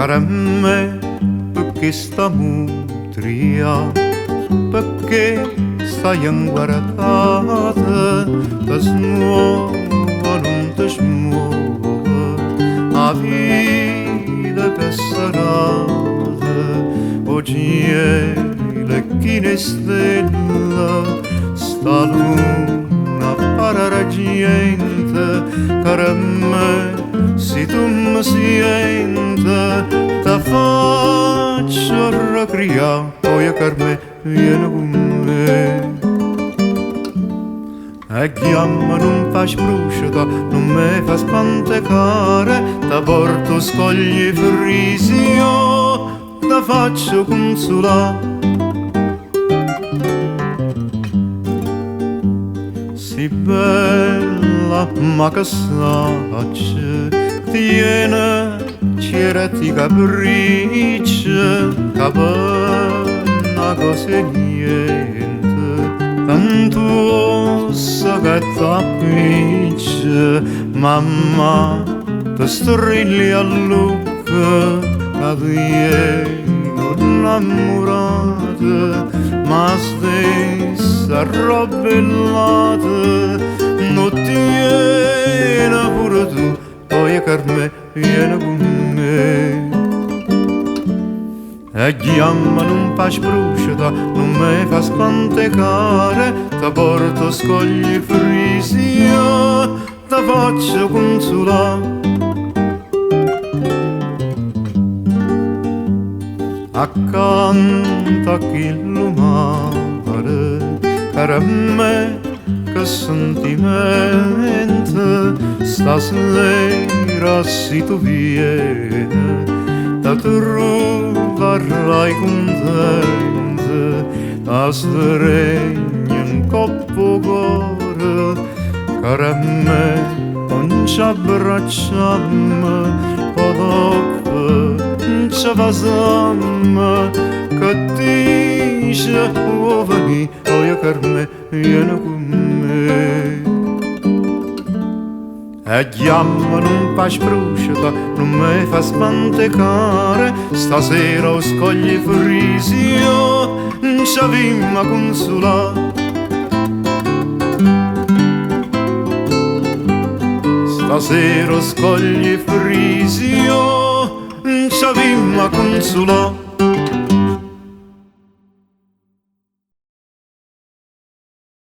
cara me, perché sta mutria, perché stai inguardata, ti smuove, non ti smuove, la vita che sarà, oggi è le chine stelle, sta luna pararaggiente, cara me, se tu mi senti, ti faccio racriare, poi per me vieni con me. E chiamma non fa sprusciata, non mi fa spantecare, ti porto scogli frisi, io ti faccio consolare. Si bella ma che sacce, tiene certi capricci, che penna cose niente, tanto sa che t'appiccia, mamma ti strilli a lucca, che vieni innamorata, ma stessa robellata, non tiene pure tu, poi per me vieni con me. E chiamma non fa sprusciata, non mi fa spantecare, ti porto scogli frisi, io ti faccio consolare. Accanto a chi lo mare, per me che sentimento, stasera se tu vieni, ti troverai contenta, ti stregni un coppo cuore, cara me, non ci abbracciamo, poi dopo ci facciamo, che dice vuoi venire, poi per me vieni con me. E chiamma non fa sprusciata, non mi fa spantecare, stasera ho scogli frisi, io ci avvimmo a consolare. Stasera ho scogli frisi, io ci avvimmo a consolare.